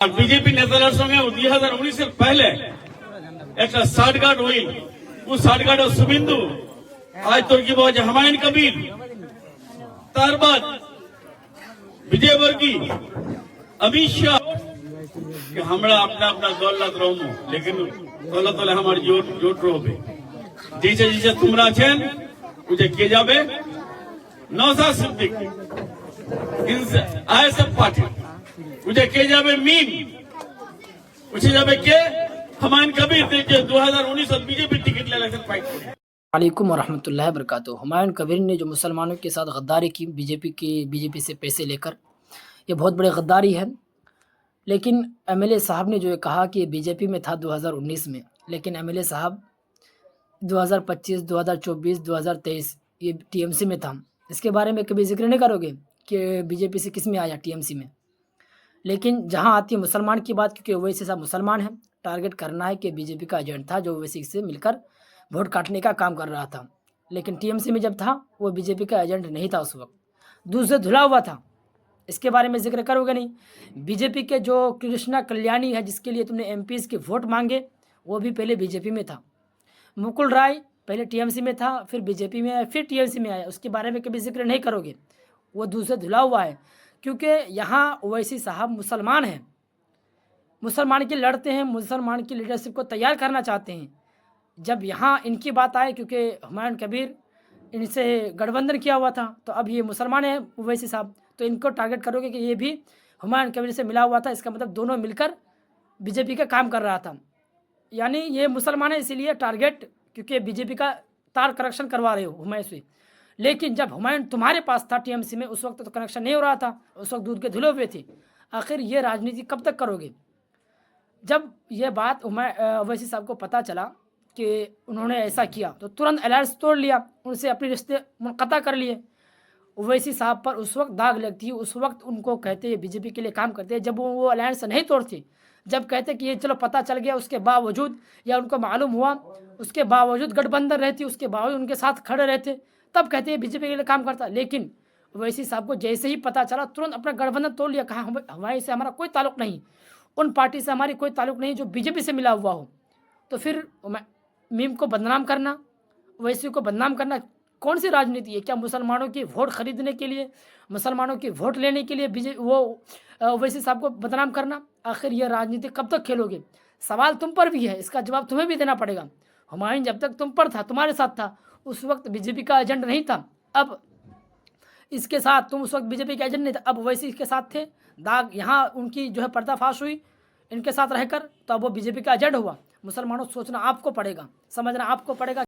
আর BJP নেতাদের সঙ্গে 2019-এর পহলে একটা সাটগাট হইল। ও সাটগাট শুভেন্দু আজ তোর কি বলছে হুমায়ুন কবির, তারপর विजयवर्गीय अमित शाह कि हमरा अपना अपना दौलत रहमो, लेकिन दौलत वाले हमारे जोट रोबे जैसे जैसे तुमरा छेन उजे के जाबे नौशाद सिद्दीकी इनसे आए सब पार्टी उजे के जाबे मीम उसे जाबे के हुमायूं कबीर जो 2019 और बीजेपी टिकट ले इलेक्शन फाइट करे। वालेकुम वरहमतुल्लाहि वबरकातुहू। हुमायूं कबीर ने जो मुसलमानों के साथ गद्दारी की बीजेपी से पैसे लेकर, ये बहुत बड़ी गद्दारी है। लेकिन एमएलए साहब ने जो ये कहा कि ये बीजेपी में था 2019 में, लेकिन एमएलए साहब 2025, 2024, 2023 ये टीएमसी में था। इसके बारे में कभी जिक्र नहीं करोगे कि बीजेपी से किस में आया टीएमसी में। लेकिन जहाँ आती है मुसलमान की बात, क्योंकि ओवैसी साहब मुसलमान है, टारगेट करना है कि बीजेपी का एजेंट था जो ओवैसी से मिलकर वोट काटने का काम कर रहा था। लेकिन टीएमसी में जब था वो बीजेपी का एजेंट नहीं था, उस वक्त दूध से धुला हुआ था। इसके बारे में जिक्र करोगे नहीं। बीजेपी के जो कृष्णा कल्याणी है जिसके लिए तुमने एमपीज़ के वोट मांगे, वो भी पहले बीजेपी में था। मुकुल राय पहले टीएमसी में था, फिर बीजेपी में आया, फिर टीएमसी में आया। उसके बारे में कभी जिक्र नहीं करोगे। वो दूध से धुला हुआ है, क्योंकि यहाँ ओवैसी साहब मुसलमान हैं, मुसलमान के लड़ते हैं, मुसलमान की लीडरशिप को तैयार करना चाहते हैं। जब यहाँ इनकी बात आए, क्योंकि हुमायूं कबीर इनसे गठबंधन किया हुआ था, तो अब ये मुसलमान है ओवैसी साहब, तो इनको टारगेट करोगे कि ये भी हुमायूं कबीर से मिला हुआ था। इसका मतलब दोनों मिलकर बीजेपी का काम कर रहा था। यानी ये मुसलमान है इसीलिए टारगेट, क्योंकि बीजेपी का तार कनेक्शन करवा रहे हो हुमायूं से। लेकिन जब हुमायूं तुम्हारे पास था टीएमसी में, उस वक्त तो कनेक्शन नहीं हो रहा था, उस वक्त दूध के धुले हुए थे। आखिर ये राजनीति कब तक करोगे? जब ये बात ओवैसी साहब को पता चला कि उन्होंने ऐसा किया, तो तुरंत अलायंस तोड़ लिया, उनसे अपने रिश्ते मुनक़ता कर लिए। ओवैसी साहब पर उस वक्त दाग लगती है, उस वक्त उनको कहते बीजेपी के लिए काम करते हैं, जब वो अलायंस नहीं तोड़ते। जब कहते कि ये चलो पता चल गया, उसके बावजूद या उनको मालूम हुआ, उसके बावजूद गठबंधन रहती, उसके बावजूद उनके साथ खड़े रहते, तब कहते हैं बीजेपी के लिए काम करता। लेकिन ओवैसी साहब को जैसे ही पता चला, तुरंत अपना गठबंधन तोड़ लिया। कहा हमारे से हमारा कोई ताल्लुक़ नहीं, उन पार्टी से हमारी कोई ताल्लुक़ नहीं जो बीजेपी से मिला हुआ हो। तो फिर मीम को बदनाम करना, ओवैसी को बदनाम करना, कौन सी राजनीति है? क्या मुसलमानों की वोट खरीदने के लिए, मुसलमानों की वोट लेने के लिए ओवैसी साहब को बदनाम करना? आखिर यह राजनीति कब तक खेलोगे? सवाल तुम पर भी है, इसका जवाब तुम्हें भी देना पड़ेगा। हुमायूं जब तक तुम पर था, तुम्हारे साथ था, उस वक्त बीजेपी का एजेंट नहीं था। अब इसके साथ तुम उस वक्त बीजेपी का एजेंट नहीं था, अब ओवैसी के साथ थे। दाग यहाँ उनकी जो है पर्दाफाश हुई इनके साथ रहकर, तो अब वो बीजेपी का एजेंट हुआ। मुसलमानों सोचना आपको पड़ेगा, समझना आपको पड़ेगा।